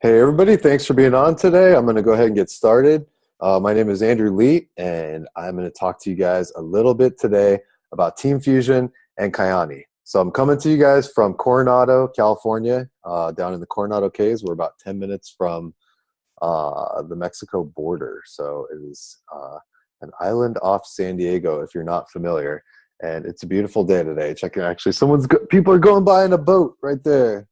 Hey everybody, thanks for being on today. I'm going to go ahead and get started. My name is Andrew Lee, and I'm going to talk to you guys a little bit today about Team Fusion and Kayani. So I'm coming to you guys from Coronado, California, down in the Coronado Cays. We're about 10 minutes from the Mexico border. So it is an island off San Diego, if you're not familiar. And it's a beautiful day today. Check it. Actually, people are going by in a boat right there.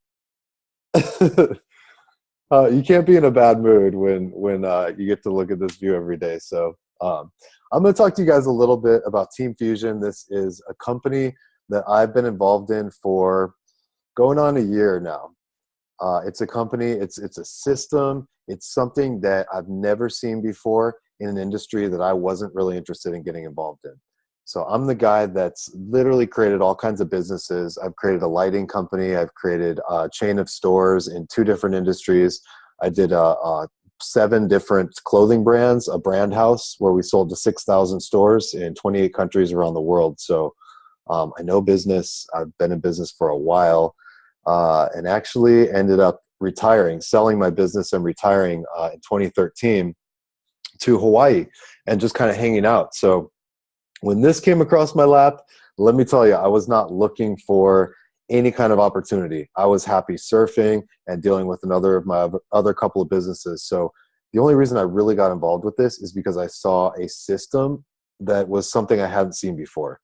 You can't be in a bad mood when you get to look at this view every day. So I'm going to talk to you guys a little bit about Team Fusion. This is a company that I've been involved in for going on a year now. It's a company. It's a system. It's something that I've never seen before in an industry that I wasn't really interested in getting involved in. So I'm the guy that's literally created all kinds of businesses. I've created a lighting company. I've created a chain of stores in 2 different industries. I did 7 different clothing brands, a brand house where we sold to 6,000 stores in 28 countries around the world. So I know business. I've been in business for a while, and actually ended up retiring, selling my business and retiring in 2013 to Hawaii and just kind of hanging out. So when this came across my lap, let me tell you, I was not looking for any kind of opportunity. I was happy surfing and dealing with another of my other couple of businesses. So the only reason I really got involved with this is because I saw a system that was something I hadn't seen before.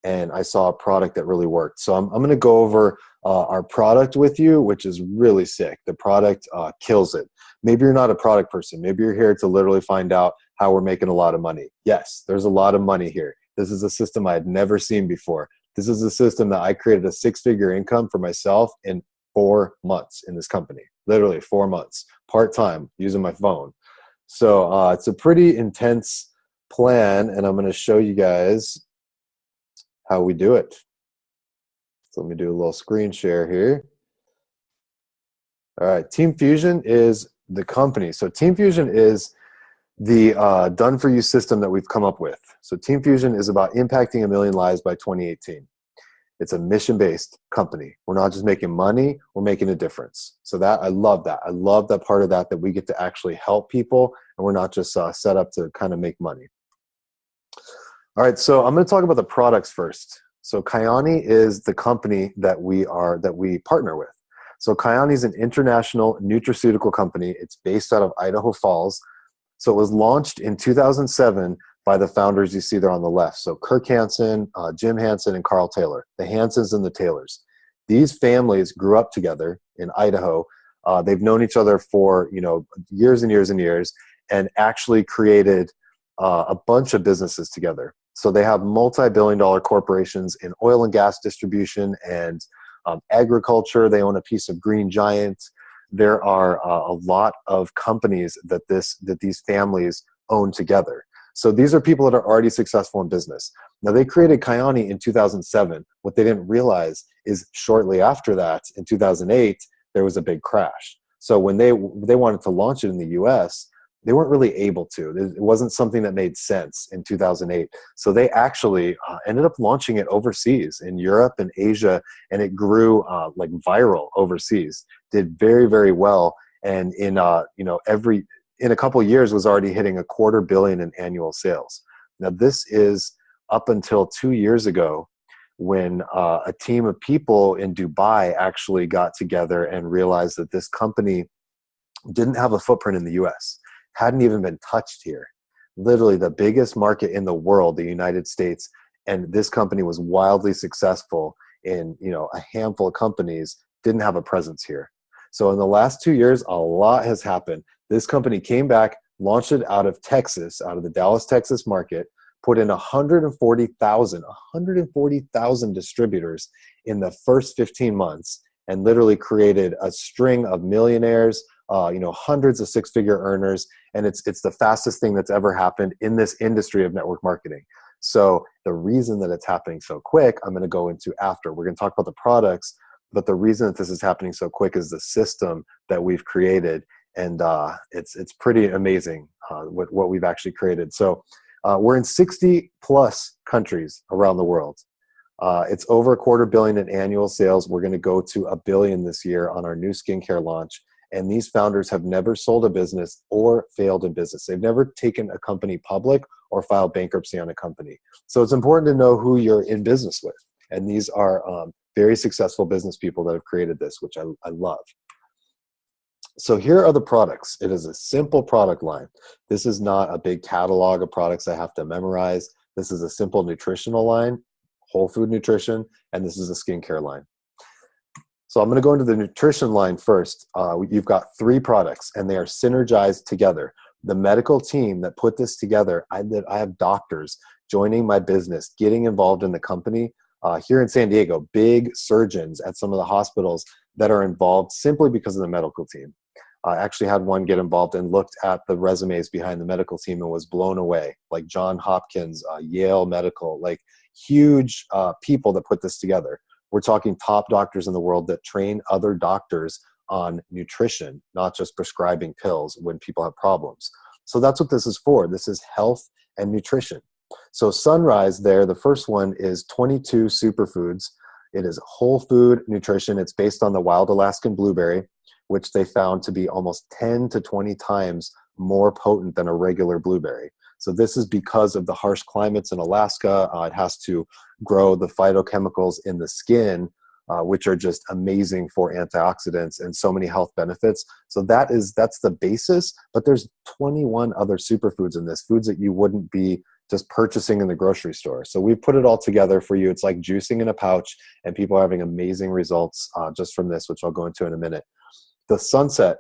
And I saw a product that really worked. So I'm going to go over our product with you, which is really sick. The product kills it. Maybe you're not a product person. Maybe you're here to literally find out how we're making a lot of money. Yes, there's a lot of money here. This is a system I had never seen before. This is a system that I created a 6-figure income for myself in 4 months in this company. Literally 4 months, part-time, using my phone. So it's a pretty intense plan, and I'm going to show you guys how we do it. So let me do a little screen share here. All right, Team Fusion is the company. So Team Fusion is the done-for-you system that we've come up with. So Team Fusion is about impacting 1 million lives by 2018. It's a mission-based company. We're not just making money, we're making a difference. So that, I love that. I love that part of that we get to actually help people, and we're not just set up to kind of make money. All right, so I'm going to talk about the products first. So Kayani is the company that we partner with. So Kayani is an international nutraceutical company. It's based out of Idaho Falls. So it was launched in 2007 by the founders you see there on the left. So Kirk Hansen, Jim Hansen, and Carl Taylor, the Hansens and the Taylors. These families grew up together in Idaho. They've known each other for years and years and years, and actually created a bunch of businesses together. So they have multi-billion-dollar corporations in oil and gas distribution and agriculture. They own a piece of Green Giant. There are a lot of companies that these families own together. So these are people that are already successful in business. Now, they created Kayani in 2007. What they didn't realize is shortly after that, in 2008, there was a big crash. So when they wanted to launch it in the US, they weren't really able to. It wasn't something that made sense in 2008. So they actually ended up launching it overseas in Europe and Asia, and it grew like viral overseas. Did very, very well, and in a couple of years was already hitting $250 million in annual sales. Now this is up until 2 years ago, when a team of people in Dubai actually got together and realized that this company didn't have a footprint in the US. Hadn't even been touched here. Literally the biggest market in the world, the United States, and this company was wildly successful in a handful of companies, didn't have a presence here. So in the last 2 years, a lot has happened. This company came back, launched it out of Texas, out of the Dallas, Texas market, put in 140,000 distributors in the first 15 months, and literally created a string of millionaires, hundreds of 6-figure earners, and it's the fastest thing that's ever happened in this industry of network marketing. So the reason that it's happening so quick, I'm going to go into after. We're going to talk about the products, but the reason that this is happening so quick is the system that we've created, and it's pretty amazing what we've actually created. So we're in 60 plus countries around the world. It's over $250 million in annual sales. We're going to go to $1 billion this year on our new skincare launch. And these founders have never sold a business or failed in business. They've never taken a company public or filed bankruptcy on a company. So it's important to know who you're in business with. And these are very successful business people that have created this, which I love. So here are the products. It is a simple product line. This is not a big catalog of products I have to memorize. This is a simple nutritional line, whole food nutrition, and this is a skincare line. So I'm going to go into the nutrition line first. You've got 3 products, and they are synergized together. The medical team that put this together, I have doctors joining my business, getting involved in the company. Here in San Diego, big surgeons at some of the hospitals that are involved simply because of the medical team. I actually had one get involved and looked at the resumes behind the medical team and was blown away, like John Hopkins, Yale Medical, like huge people that put this together. We're talking top doctors in the world that train other doctors on nutrition, not just prescribing pills when people have problems. So that's what this is for. This is health and nutrition. So Sunrise there, the first one is 22 superfoods. It is whole food nutrition. It's based on the wild Alaskan blueberry, which they found to be almost 10 to 20 times more potent than a regular blueberry. So this is because of the harsh climates in Alaska. It has to grow the phytochemicals in the skin, which are just amazing for antioxidants and so many health benefits. So that's the basis, but there's 21 other superfoods in this, foods that you wouldn't be just purchasing in the grocery store. So we put it all together for you. It's like juicing in a pouch, and people are having amazing results just from this, which I'll go into in a minute. The Sunset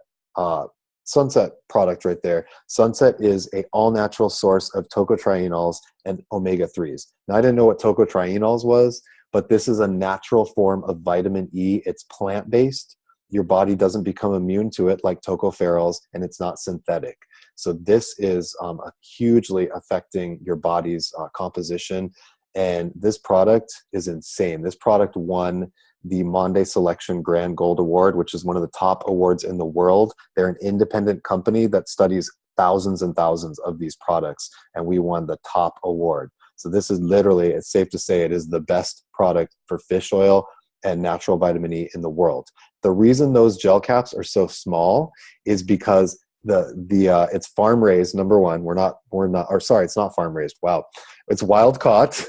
product right there. Sunset is a all-natural source of tocotrienols and omega-3s. Now, I didn't know what tocotrienols was, but this is a natural form of vitamin E. It's plant-based. Your body doesn't become immune to it like tocopherols, and it's not synthetic. So this is hugely affecting your body's composition. And this product is insane. This product won the Monday Selection Grand Gold Award, which is one of the top awards in the world. They're an independent company that studies thousands and thousands of these products, and we won the top award. So this is literally, it's safe to say, it is the best product for fish oil and natural vitamin E in the world. The reason those gel caps are so small is because it's farm raised. Number one, it's not farm raised. Wow. It's wild caught.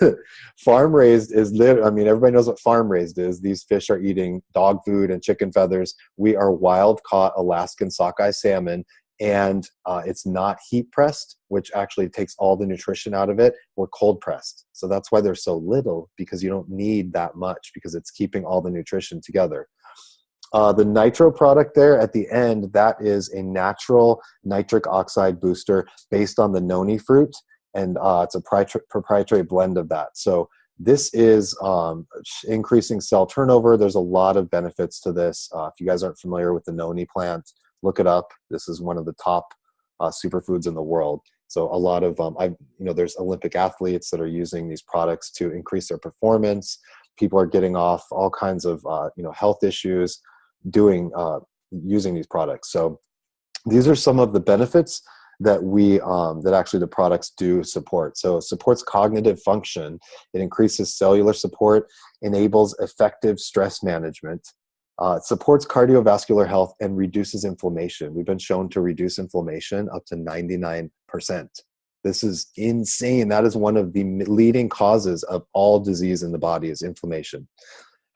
Farm raised is everybody knows what farm raised is. These fish are eating dog food and chicken feathers. We are wild caught Alaskan sockeye salmon, and it's not heat pressed, which actually takes all the nutrition out of it. We're cold pressed. So that's why they're so little, because you don't need that much, because it's keeping all the nutrition together. The nitro product there at the end, that is a natural nitric oxide booster based on the noni fruit, and it's a proprietary blend of that. So this is increasing cell turnover. There's a lot of benefits to this. If you guys aren't familiar with the noni plant, look it up. This is one of the top superfoods in the world. So a lot of there's Olympic athletes that are using these products to increase their performance. People are getting off all kinds of health issues using these products. So these are some of the benefits that that actually the products do support. So it supports cognitive function. It increases cellular support, enables effective stress management. It supports cardiovascular health and reduces inflammation. We've been shown to reduce inflammation up to 99%. This is insane. That is one of the leading causes of all disease in the body, is inflammation.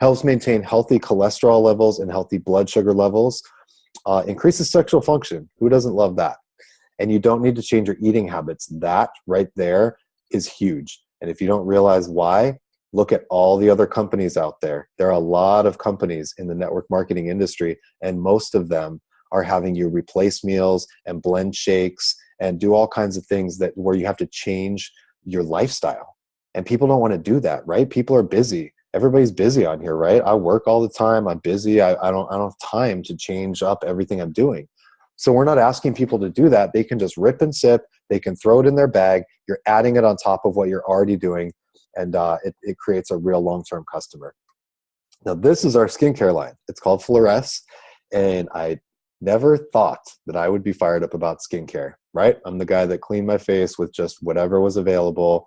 Helps maintain healthy cholesterol levels and healthy blood sugar levels. Increases sexual function. Who doesn't love that? And you don't need to change your eating habits. That right there is huge. And if you don't realize why, look at all the other companies out there. There are a lot of companies in the network marketing industry, and most of them are having you replace meals and blend shakes and do all kinds of things where you have to change your lifestyle. And people don't want to do that, right? People are busy. Everybody's busy on here, right? I work all the time. I'm busy. I don't have time to change up everything I'm doing. So we're not asking people to do that. They can just rip and sip. They can throw it in their bag. You're adding it on top of what you're already doing, and it creates a real long-term customer. Now, this is our skincare line. It's called Fluoresce, and I never thought that I would be fired up about skincare, right? I'm the guy that cleaned my face with just whatever was available.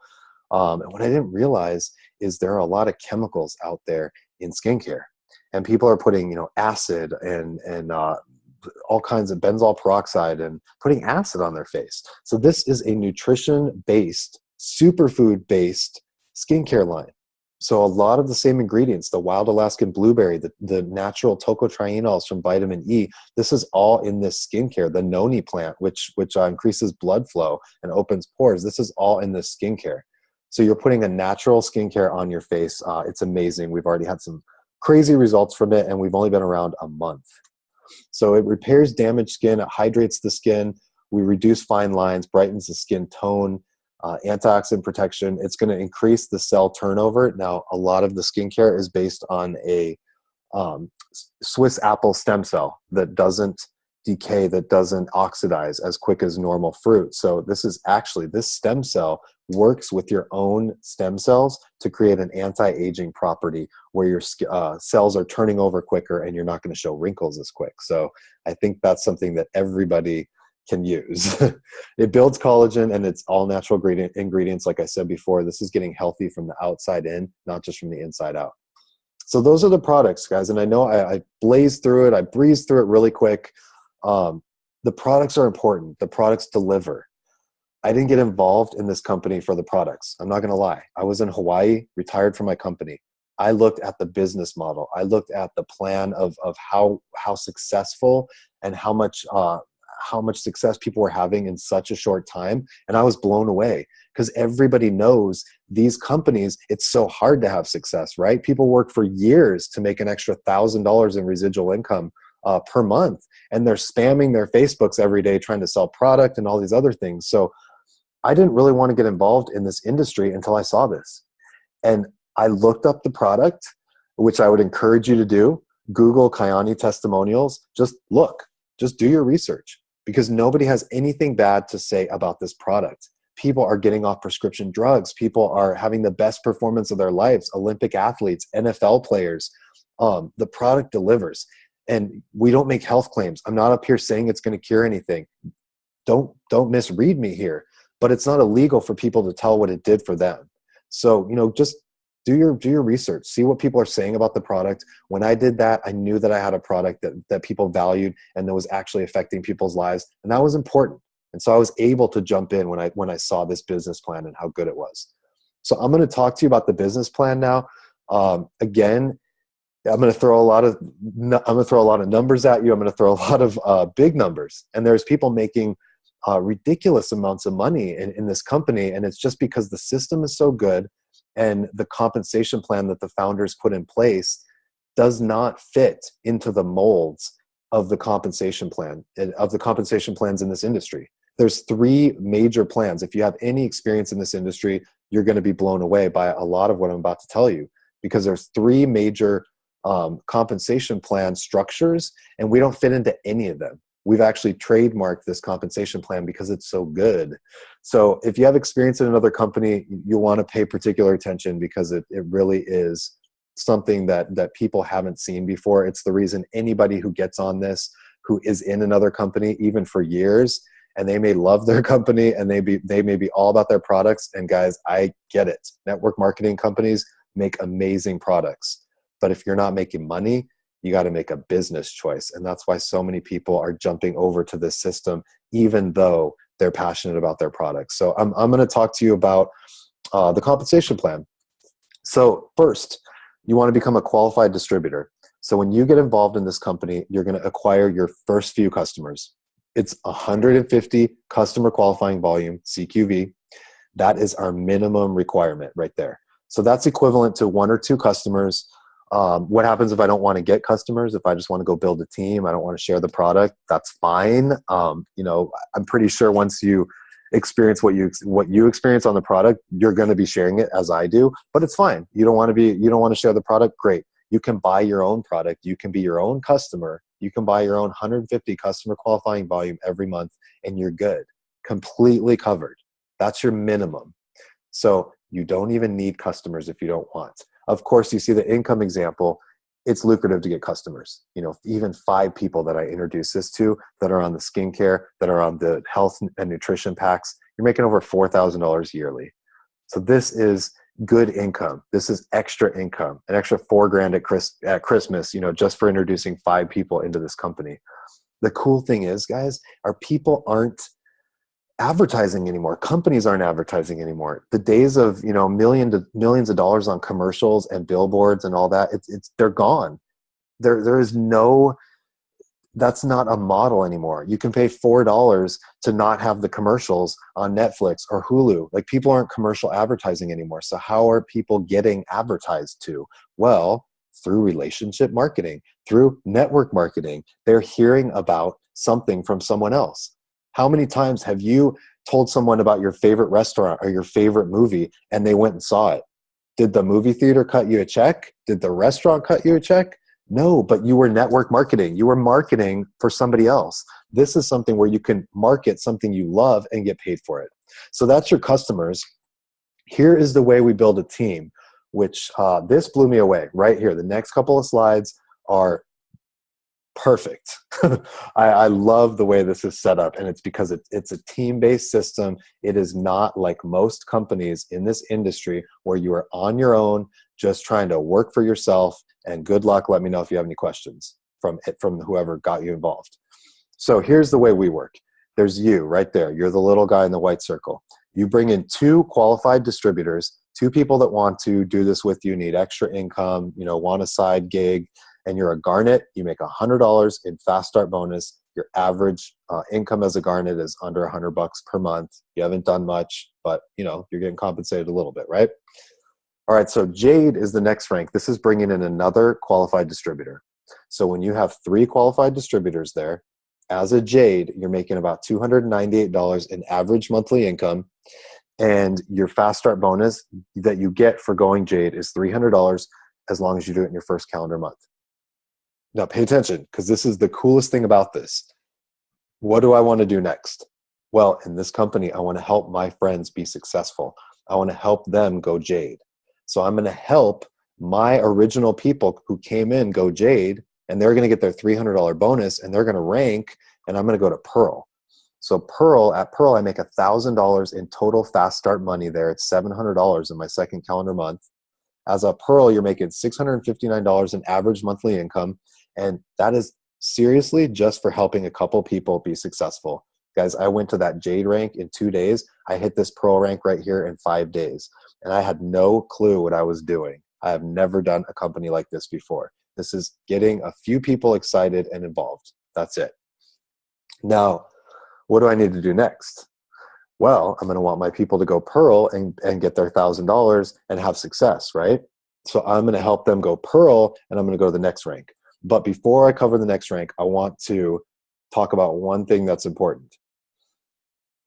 And what I didn't realize is there are a lot of chemicals out there in skincare, and people are putting, acid and all kinds of benzoyl peroxide and putting acid on their face. So this is a nutrition-based, superfood-based skincare line. So a lot of the same ingredients, the wild Alaskan blueberry, the natural tocotrienols from vitamin E, this is all in this skincare. The noni plant, which increases blood flow and opens pores, this is all in this skincare. So you're putting a natural skincare on your face. It's amazing. We've already had some crazy results from it, and we've only been around a month. So it repairs damaged skin, it hydrates the skin, we reduce fine lines, brightens the skin tone, antioxidant protection. It's going to increase the cell turnover. Now, a lot of the skincare is based on a Swiss apple stem cell that doesn't decay, that doesn't oxidize as quick as normal fruit. So this stem cell works with your own stem cells to create an anti-aging property where your cells are turning over quicker and you're not going to show wrinkles as quick. So I think that's something that everybody can use. It builds collagen, and it's all natural ingredients. Like I said before, this is getting healthy from the outside in, not just from the inside out. So those are the products, guys. And I know I blazed through it. I breezed through it really quick. The products are important. The products deliver. I didn't get involved in this company for the products. I'm not going to lie. I was in Hawaii, retired from my company. I looked at the business model. I looked at the plan of how successful and how much success people were having in such a short time. And I was blown away because everybody knows these companies, it's so hard to have success, right? People work for years to make an extra $1,000 in residual income per month. And they're spamming their Facebooks every day trying to sell product and all these other things. So I didn't really want to get involved in this industry until I saw this. And I looked up the product, which I would encourage you to do. Google Kyani testimonials. Just look, just do your research, because nobody has anything bad to say about this product. People are getting off prescription drugs. People are having the best performance of their lives. Olympic athletes, NFL players. The product delivers. And we don't make health claims. I'm not up here saying it's going to cure anything. Don't misread me here. But it's not illegal for people to tell what it did for them. So, just do your research. See what people are saying about the product. When I did that, I knew that I had a product that people valued and that was actually affecting people's lives. And that was important. And so I was able to jump in when I saw this business plan and how good it was. So I'm going to talk to you about the business plan now. Again, I'm going to throw a lot of numbers at you. I'm going to throw a lot of big numbers. And there's people making ridiculous amounts of money in this company. And it's just because the system is so good and the compensation plan that the founders put in place does not fit into the molds of the compensation plan, of the compensation plans in this industry. There's 3 major plans. If you have any experience in this industry, you're going to be blown away by a lot of what I'm about to tell you, because there's 3 major compensation plan structures, and we don't fit into any of them. We've actually trademarked this compensation plan because it's so good. So if you have experience in another company, you want to pay particular attention, because it really is something that people haven't seen before. It's the reason anybody who gets on this, who is in another company, even for years, and they may love their company and they may be all about their products. And guys, I get it. Network marketing companies make amazing products. But if you're not making money, you got to make a business choice. And that's why so many people are jumping over to this system, even though they're passionate about their products. So I'm going to talk to you about the compensation plan. So first, you want to become a qualified distributor. So when you get involved in this company, you're going to acquire your first few customers. It's 150 customer qualifying volume, CQV. That is our minimum requirement right there. So that's equivalent to 1 or 2 customers. What happens if I don't want to get customers? If I just want to go build a team, I don't want to share the product, that's fine. I'm pretty sure once you experience what you experience on the product, you're going to be sharing it, as I do, but it's fine. You don't want to share the product. Great. You can buy your own product. You can be your own customer. You can buy your own 150 customer qualifying volume every month, and you're good. Completely covered. That's your minimum. So you don't even need customers if you don't want. Of course, you see the income example. It's lucrative to get customers. Even 5 people that I introduce this to that are on the skincare, that are on the health and nutrition packs, you're making over $4,000 yearly. So this is good income. This is extra income, an extra $4,000 at Christmas, just for introducing 5 people into this company. The cool thing is, guys, our people aren't advertising anymore. Companies aren't advertising anymore. The days of, millions of dollars on commercials and billboards and all that, they're gone. There is no, that's not a model anymore. You can pay $4 to not have the commercials on Netflix or Hulu. Like, people aren't commercial advertising anymore. So how are people getting advertised to? Well, through relationship marketing, through network marketing. They're hearing about something from someone else. How many times have you told someone about your favorite restaurant or your favorite movie and they went and saw it? Did the movie theater cut you a check? Did the restaurant cut you a check? No, but you were network marketing. You were marketing for somebody else. This is something where you can market something you love and get paid for it. So that's your customers. Here is the way we build a team, which this blew me away right here. The next couple of slides are perfect. I love the way this is set up, and it's because it's a team-based system. It is not like most companies in this industry where you are on your own, just trying to work for yourself, and good luck. Let me know if you have any questions from whoever got you involved. So here's the way we work. There's you right there. You're the little guy in the white circle. You bring in 2 qualified distributors, 2 people that want to do this with you, need extra income, want a side gig, and you're a Garnet. You make $100 in fast start bonus. Your average income as a Garnet is under $100 per month. You haven't done much, but you're getting compensated a little bit, right? All right, so Jade is the next rank. This is bringing in another qualified distributor. So when you have 3 qualified distributors there, as a Jade, you're making about $298 in average monthly income, and your fast start bonus that you get for going Jade is $300 as long as you do it in your first calendar month. Now pay attention, because this is the coolest thing about this. What do I want to do next? Well, in this company, I want to help my friends be successful. I want to help them go Jade. So I'm going to help my original people who came in go Jade, and they're going to get their $300 bonus, and they're going to rank, and I'm going to go to Pearl. So at Pearl, I make $1,000 in total fast start money there. It's $700 in my second calendar month. As a Pearl, you're making $659 in average monthly income. And that is seriously just for helping a couple people be successful. Guys, I went to that Jade rank in 2 days. I hit this Pearl rank right here in 5 days. And I had no clue what I was doing. I have never done a company like this before. This is getting a few people excited and involved. That's it. Now, what do I need to do next? Well, I'm going to want my people to go Pearl and get their $1,000 and have success, right? So I'm going to help them go Pearl, and I'm going to go to the next rank. But before I cover the next rank, I want to talk about one thing that's important.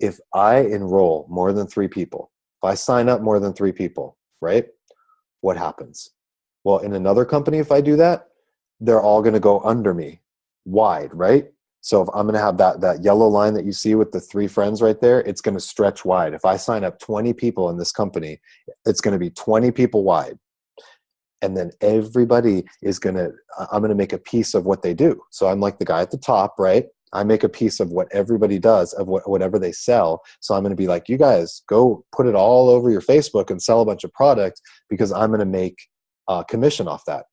If I enroll more than 3 people, if I sign up more than 3 people, right, what happens? Well, in another company, if I do that, they're all going to go under me wide, right? So if I'm going to have that yellow line that you see with the 3 friends right there, it's going to stretch wide. If I sign up 20 people in this company, it's going to be 20 people wide. And then everybody I'm going to make a piece of what they do. So I'm like the guy at the top, right? I make a piece of what everybody does, of whatever they sell. So I'm going to be like, you guys go put it all over your Facebook and sell a bunch of product, because I'm going to make commission off that.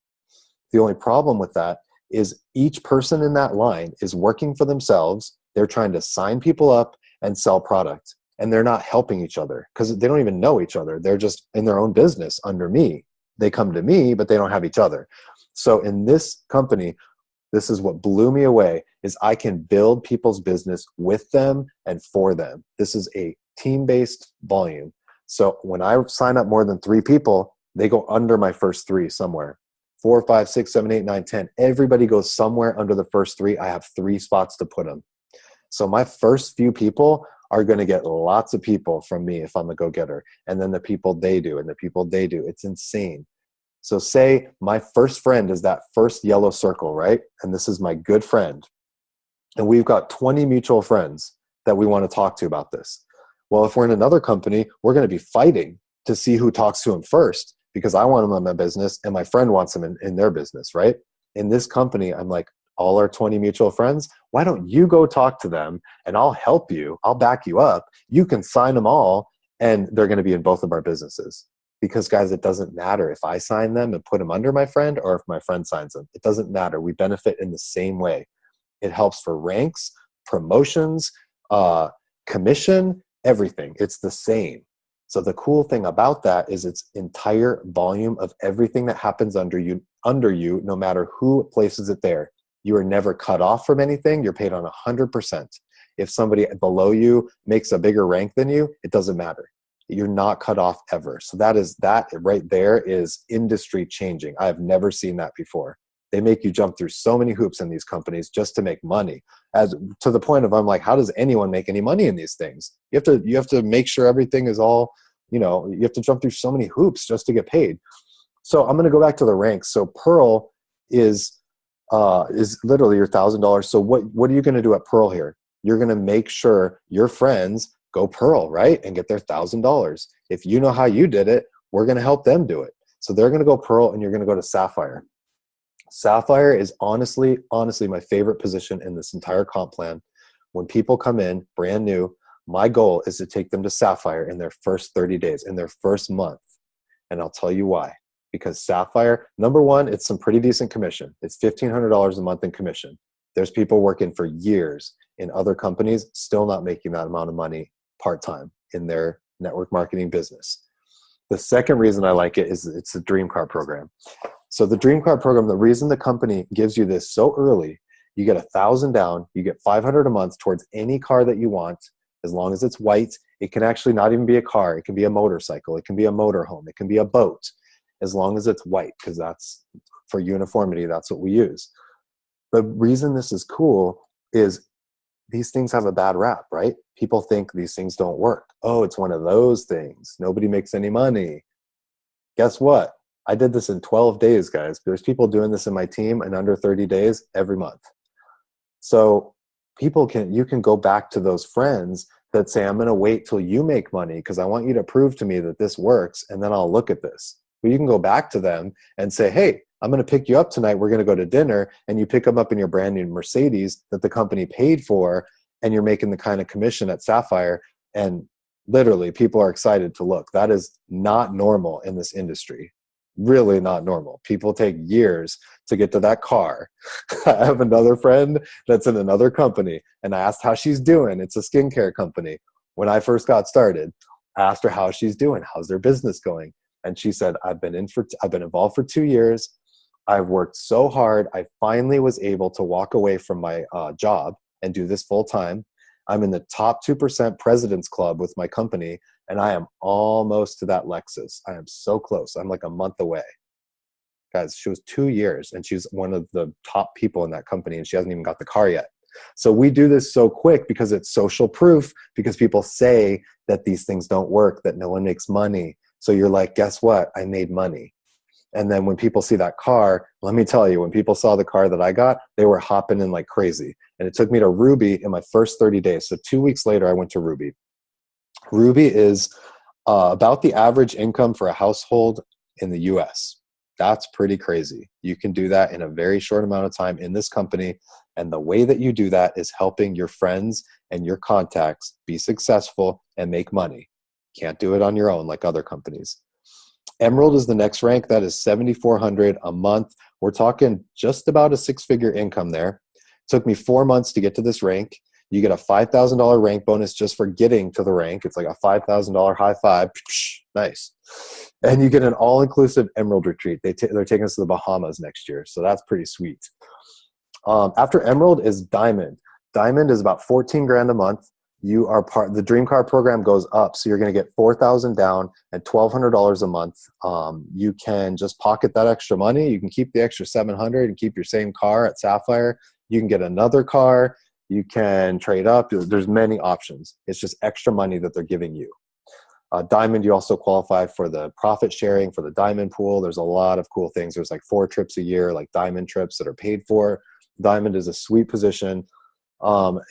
The only problem with that is each person in that line is working for themselves. They're trying to sign people up and sell product, and they're not helping each other because they don't even know each other. They're just in their own business under me. They come to me, but they don't have each other. So in this company, this is what blew me away, is I can build people's business with them and for them. This is a team-based volume. So when I sign up more than 3 people, they go under my first 3 somewhere. 4, 5, 6, 7, 8, 9, 10. Everybody goes somewhere under the first 3. I have 3 spots to put them. So my first few people are going to get lots of people from me if I'm a go-getter. And then the people they do and the people they do. It's insane. So say my first friend is that first yellow circle, right? And this is my good friend. And we've got 20 mutual friends that we want to talk to about this. Well, if we're in another company, we're going to be fighting to see who talks to him first, because I want him in my business and my friend wants him in their business, right? In this company, I'm like, all our 20 mutual friends, why don't you go talk to them and I'll help you. I'll back you up. You can sign them all and they're going to be in both of our businesses. Because guys, it doesn't matter if I sign them and put them under my friend or if my friend signs them. It doesn't matter. We benefit in the same way. It helps for ranks, promotions, commission, everything. It's the same. So the cool thing about that is its entire volume of everything that happens under you, no matter who places it there. You are never cut off from anything. You're paid on 100%. If somebody below you makes a bigger rank than you, it doesn't matter. You're not cut off ever. So that right there is industry changing. I have never seen that before. They make you jump through so many hoops in these companies just to make money, as to the point of, I'm like, how does anyone make any money in these things? You have to make sure everything is all, you have to jump through so many hoops just to get paid. So I'm going to go back to the ranks. So Pearl is literally your $1,000. So what are you going to do at Pearl here? You're going to make sure your friends go Pearl, right? And get their $1,000. If you know how you did it, we're going to help them do it. So they're going to go Pearl and you're going to go to Sapphire. Sapphire is honestly my favorite position in this entire comp plan. When people come in brand new, my goal is to take them to Sapphire in their first 30 days, in their first month. And I'll tell you why. Because Sapphire, number one, it's some pretty decent commission. It's $1,500 a month in commission. There's people working for years in other companies still not making that amount of money part-time in their network marketing business. The second reason I like it is it's a dream car program. So the dream car program, the reason the company gives you this so early, you get $1,000 down, you get $500 a month towards any car that you want, as long as it's white. It can actually not even be a car. It can be a motorcycle. It can be a motorhome. It can be a boat, as long as it's white, because that's for uniformity. That's what we use. The reason this is cool is these things have a bad rap, right? People think these things don't work. Oh, it's one of those things. Nobody makes any money. Guess what? I did this in 12 days, guys. There's people doing this in my team in under 30 days every month. So you can go back to those friends that say, I'm going to wait till you make money because I want you to prove to me that this works, and then I'll look at this. But you can go back to them and say, hey, I'm going to pick you up tonight. We're going to go to dinner, and you pick them up in your brand new Mercedes that the company paid for, and you're making the kind of commission at Sapphire. And literally, people are excited to look. That is not normal in this industry. Really not normal. People take years to get to that car. I have another friend that's in another company, and I asked how she's doing. It's a skincare company. When I first got started, I asked her how she's doing. How's their business going? And she said, I've been involved for 2 years. I've worked so hard. I finally was able to walk away from my job and do this full time. I'm in the top 2% President's Club with my company, and I am almost to that Lexus. I am so close. I'm like a month away. Guys, she was 2 years, and she's one of the top people in that company, and she hasn't even got the car yet. So we do this so quick because it's social proof, because people say that these things don't work, that no one makes money. So you're like, guess what? I made money. And then when people see that car, let me tell you, when people saw the car that I got, they were hopping in like crazy. And it took me to Ruby in my first 30 days. So 2 weeks later, I went to Ruby. Ruby is about the average income for a household in the US. That's pretty crazy. You can do that in a very short amount of time in this company. And the way that you do that is helping your friends and your contacts be successful and make money. Can't do it on your own like other companies. Emerald is the next rank. That is $7,400 a month. We're talking just about a six-figure income there. It took me 4 months to get to this rank. You get a $5,000 rank bonus just for getting to the rank. It's like a $5,000 high five. Nice. And you get an all-inclusive Emerald retreat. They're taking us to the Bahamas next year, so that's pretty sweet. After Emerald is Diamond. Diamond is about 14 grand a month. You are the Dream Car program goes up, so you're going to get 4,000 down and $1,200 a month. You can just pocket that extra money. You can keep the extra 700 and keep your same car at Sapphire. You can get another car. You can trade up. There's many options. It's just extra money that they're giving you. Diamond, you also qualify for the profit sharing for the Diamond pool. There's a lot of cool things. There's like 4 trips a year, like Diamond trips that are paid for. Diamond is a sweet position.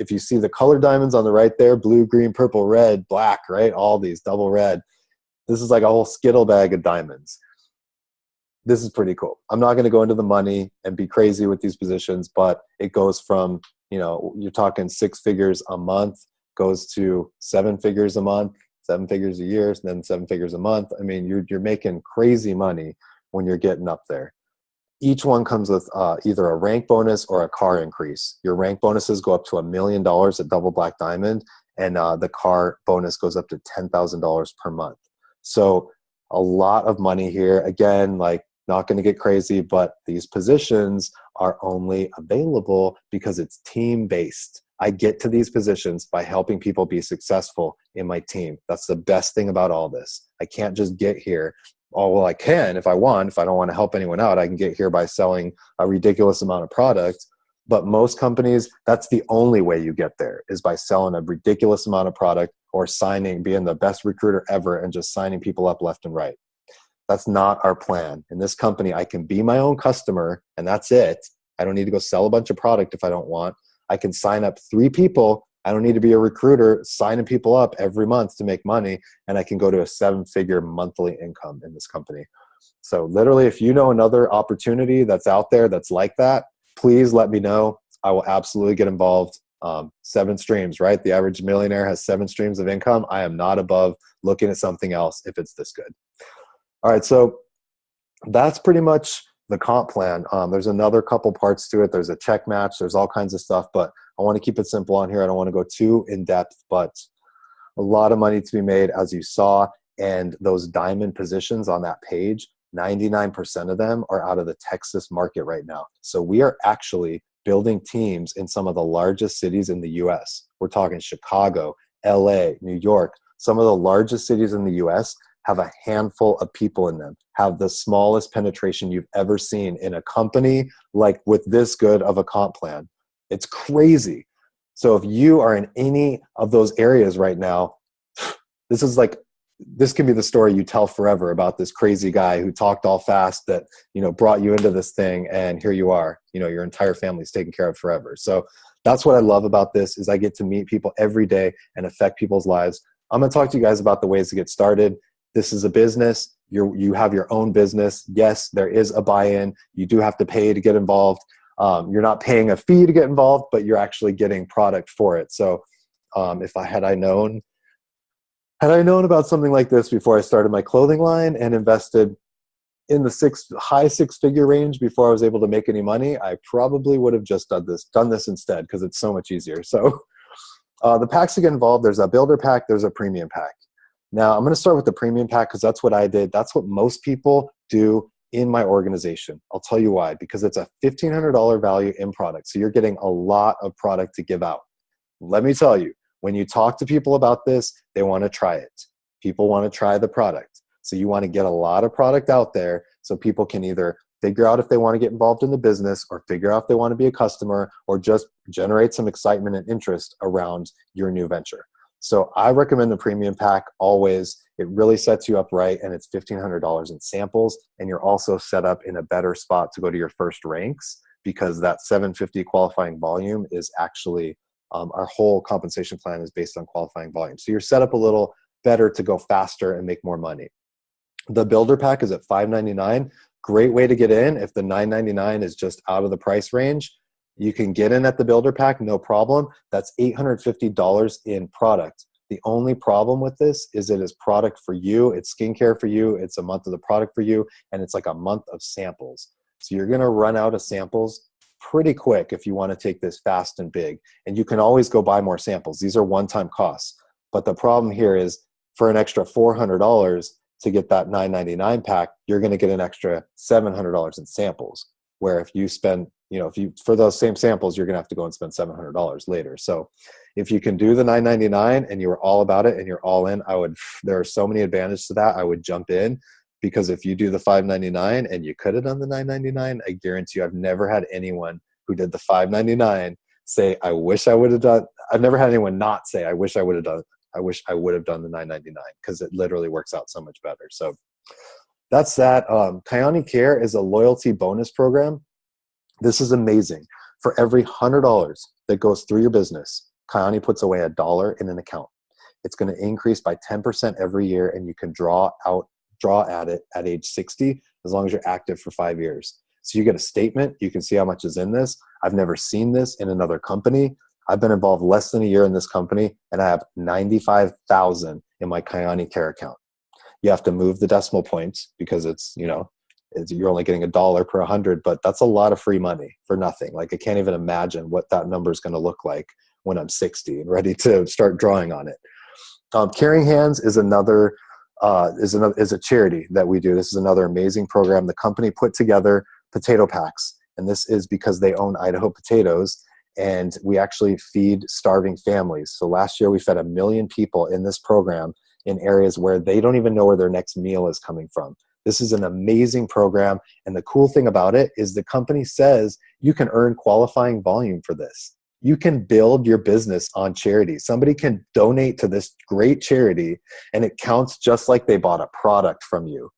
If you see the color diamonds on the right there, blue, green, purple, red, black, right? All these double red. This is like a whole Skittle bag of diamonds. This is pretty cool. I'm not going to go into the money and be crazy with these positions, but it goes from, you're talking 6 figures a month, goes to 7 figures a month, 7 figures a year, and then 7 figures a month. I mean, you're making crazy money when you're getting up there. Each one comes with either a rank bonus or a car increase. Your rank bonuses go up to $1 million at Double Black Diamond, and the car bonus goes up to $10,000 per month. So a lot of money here. Again, like, not going to get crazy, but these positions are only available because it's team-based. I get to these positions by helping people be successful in my team. That's the best thing about all this. I can't just get here. Oh, well, I can if I want. If I don't want to help anyone out, I can get here by selling a ridiculous amount of product. But most companies, that's the only way you get there, is by selling a ridiculous amount of product or being the best recruiter ever and just signing people up left and right. That's not our plan. In this company, I can be my own customer, and that's it. I don't need to go sell a bunch of product if I don't want. I can sign up 3 people. I don't need to be a recruiter signing people up every month to make money, and I can go to a 7-figure monthly income in this company. So literally, if you know another opportunity that's out there that's like that, please let me know. I will absolutely get involved. 7 streams, right? The average millionaire has 7 streams of income. I am not above looking at something else if it's this good. All right, so that's pretty much the comp plan. There's another couple parts to it. There's a check match. There's all kinds of stuff, but I want to keep it simple on here. I don't want to go too in depth, but a lot of money to be made, as you saw. And those diamond positions on that page, 99% of them are out of the Texas market right now. So we are actually building teams in some of the largest cities in the US. We're talking Chicago, LA, New York. Some of the largest cities in the US have a handful of people in them, have the smallest penetration you've ever seen in a company like with this good of a comp plan. It's crazy. So if you are in any of those areas right now, this can be the story you tell forever about this crazy guy who talked all fast that, brought you into this thing, and here you are, your entire family's taken care of forever. So that's what I love about this, is I get to meet people every day and affect people's lives. I'm going to talk to you guys about the ways to get started. This is a business. You have your own business. Yes, there is a buy-in. You do have to pay to get involved. You're not paying a fee to get involved, but you're actually getting product for it. So had I known about something like this before I started my clothing line and invested in the high 6-figure range before I was able to make any money, I probably would have just done this instead, because it's so much easier. So the packs to get involved, there's a builder pack, there's a premium pack. Now, I'm going to start with the premium pack because that's what I did. That's what most people do in my organization. I'll tell you why. Because it's a $1,500 value in product. So you're getting a lot of product to give out. Let me tell you, when you talk to people about this, they want to try it. People want to try the product. So you want to get a lot of product out there so people can either figure out if they want to get involved in the business, or figure out if they want to be a customer, or just generate some excitement and interest around your new venture. So I recommend the premium pack always. It really sets you up right, and it's $1,500 in samples, and you're also set up in a better spot to go to your first ranks, because that 750 qualifying volume is actually, our whole compensation plan is based on qualifying volume. So you're set up a little better to go faster and make more money. The builder pack is at $599. Great way to get in. If the $999 is just out of the price range, you can get in at the builder pack, no problem. That's $850 in product. The only problem with this is it is product for you. It's skincare for you. It's a month of the product for you. And it's like a month of samples. So you're going to run out of samples pretty quick if you want to take this fast and big. And you can always go buy more samples. These are one-time costs. But the problem here is, for an extra $400 to get that $999 pack, you're going to get an extra $700 in samples. Where if you spend, for those same samples, you're going to have to go and spend $700 later. So if you can do the $999 and you're all about it and you're all in, there are so many advantages to that. I would jump in, because if you do the $599 and you could have done the $999, I guarantee you, I've never had anyone who did the $599 say, I wish I would have done. I've never had anyone not say, I wish I would have done the $999, because it literally works out so much better. So that's that. Kyani Care is a loyalty bonus program. This is amazing. For every $100 that goes through your business, Kyani puts away $1 in an account. It's going to increase by 10% every year, and you can draw at it at age 60 as long as you're active for 5 years. So you get a statement. You can see how much is in this. I've never seen this in another company. I've been involved less than a year in this company, and I have $95,000 in my Kyani Care account. You have to move the decimal points because it's You're only getting $1 per 100, but that's a lot of free money for nothing. Like, I can't even imagine what that number is going to look like when I'm 60 and ready to start drawing on it. Caring Hands is another is a charity that we do. This is another amazing program. The company put together potato packs, and this is because they own Idaho potatoes, and we actually feed starving families. So last year we fed 1 million people in this program in areas where they don't even know where their next meal is coming from. This is an amazing program, and the cool thing about it is the company says you can earn qualifying volume for this. You can build your business on charity. Somebody can donate to this great charity, and it counts just like they bought a product from you.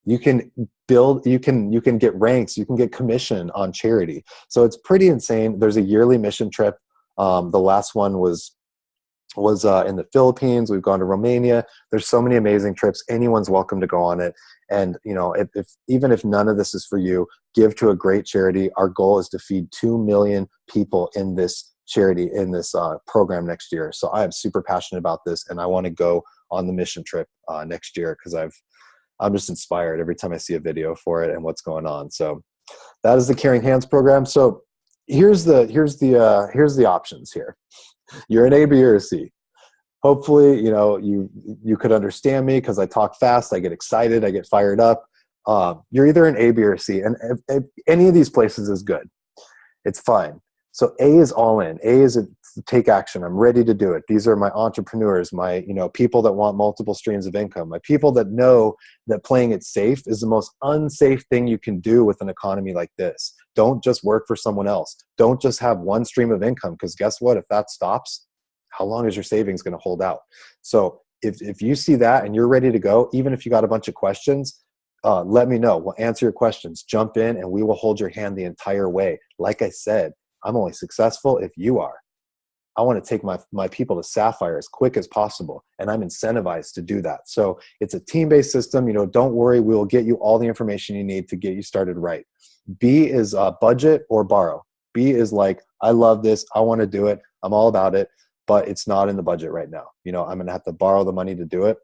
You can build, you can get ranks, you can get commission on charity. So it's pretty insane. There's a yearly mission trip. The last one was in the Philippines. We've gone to Romania. There's so many amazing trips. Anyone's welcome to go on it. And even if none of this is for you, give to a great charity. Our goal is to feed 2 million people in this charity, in this program next year. So I am super passionate about this, and I want to go on the mission trip next year because I'm just inspired every time I see a video for it and what's going on. So that is the Caring Hands program. So here's the options here. You're an A, B, or a C. Hopefully, you could understand me because I talk fast, I get excited, I get fired up. You're either an A, B, or a C, and if any of these places is good. It's fine. So A is all in. A is take action. I'm ready to do it. These are my entrepreneurs, my people that want multiple streams of income, my people that know that playing it safe is the most unsafe thing you can do with an economy like this. Don't just work for someone else. Don't just have one stream of income, because guess what? If that stops, how long is your savings going to hold out? So if you see that and you're ready to go, even if you got a bunch of questions, let me know. We'll answer your questions. Jump in and we will hold your hand the entire way. Like I said, I'm only successful if you are. I want to take my people to Sapphire as quick as possible, and I'm incentivized to do that. So it's a team-based system. Don't worry. We will get you all the information you need to get you started right. B is budget or borrow. B is like, I love this. I want to do it. I'm all about it, but it's not in the budget right now. I'm going to have to borrow the money to do it.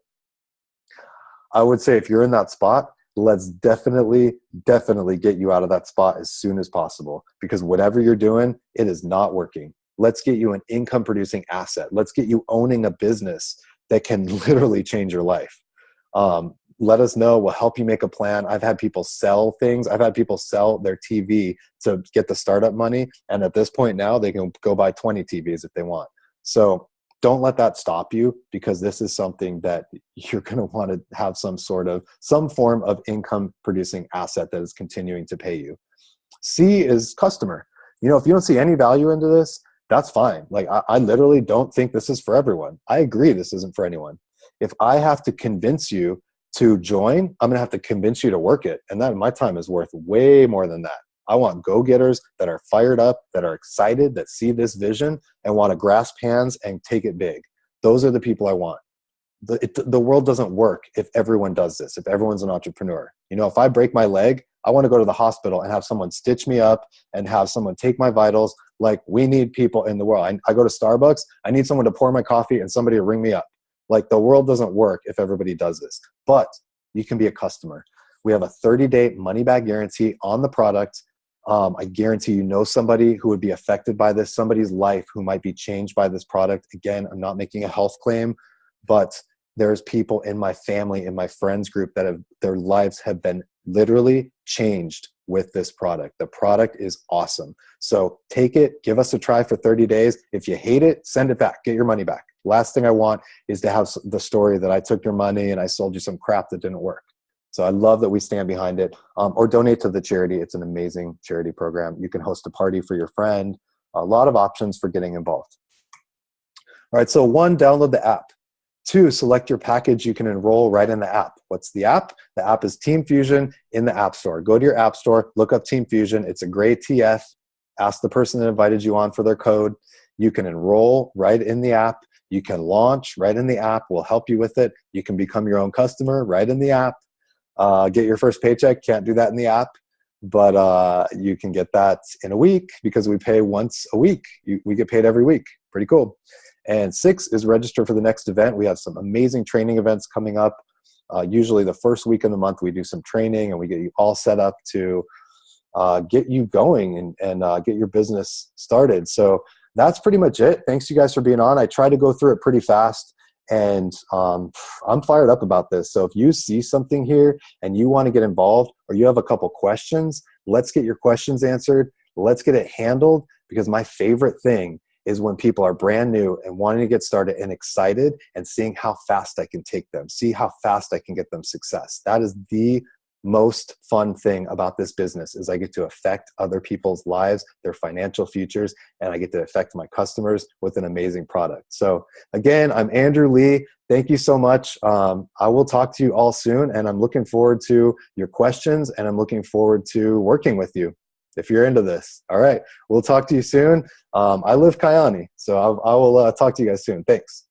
I would say if you're in that spot, let's definitely get you out of that spot as soon as possible, because whatever you're doing, it is not working. Let's get you an income producing asset. Let's get you owning a business that can literally change your life. Let us know. We'll help you make a plan. I've had people sell things. I've had people sell their TV to get the startup money. And at this point now, they can go buy 20 TVs if they want. So don't let that stop you, because this is something that you're going to want to have some form of income producing asset that is continuing to pay you. C is customer. If you don't see any value into this, that's fine. Like I literally don't think this is for everyone. I agree this isn't for anyone. If I have to convince you to join, I'm going to have to convince you to work it. And that my time is worth way more than that. I want go-getters that are fired up, that are excited, that see this vision and want to grasp hands and take it big. Those are the people I want. The world doesn't work if everyone does this, if everyone's an entrepreneur. If I break my leg, I want to go to the hospital and have someone stitch me up and have someone take my vitals. Like, we need people in the world. I go to Starbucks, I need someone to pour my coffee and somebody to ring me up. Like, the world doesn't work if everybody does this. But you can be a customer. We have a 30-day money-back guarantee on the product. I guarantee somebody who would be affected by this, somebody's life who might be changed by this product. Again, I'm not making a health claim, but there's people in my family, in my friends group that their lives have been literally changed with this product. The product is awesome. So take it, give us a try for 30 days. If you hate it, send it back, get your money back. Last thing I want is to have the story that I took your money and I sold you some crap that didn't work. So I love that we stand behind it, or donate to the charity. It's an amazing charity program. You can host a party for your friend. A lot of options for getting involved. All right, so 1, download the app. 2, select your package. You can enroll right in the app. What's the app? The app is Team Fusion in the App Store. Go to your App Store, look up Team Fusion. It's a gray TF. Ask the person that invited you on for their code. You can enroll right in the app. You can launch right in the app. We'll help you with it. You can become your own customer right in the app. Get your first paycheck. Can't do that in the app, but you can get that in a week because we pay once a week. We get paid every week. Pretty cool. And 6 is register for the next event. We have some amazing training events coming up. Usually the first week of the month, we do some training and we get you all set up to get you going and get your business started. So that's pretty much it. Thanks you guys for being on. I try to go through it pretty fast, and I'm fired up about this. So if you see something here and you want to get involved, or you have a couple questions, let's get your questions answered. Let's get it handled, because my favorite thing is when people are brand new and wanting to get started and excited and seeing how fast I can take them, see how fast I can get them success. That is the most fun thing about this business, is I get to affect other people's lives, their financial futures, and I get to affect my customers with an amazing product. So again, I'm Andrew Lee. Thank you so much. I will talk to you all soon, and I'm looking forward to your questions, and I'm looking forward to working with you if you're into this. All right, we'll talk to you soon. I live Kyani, so I will talk to you guys soon. Thanks.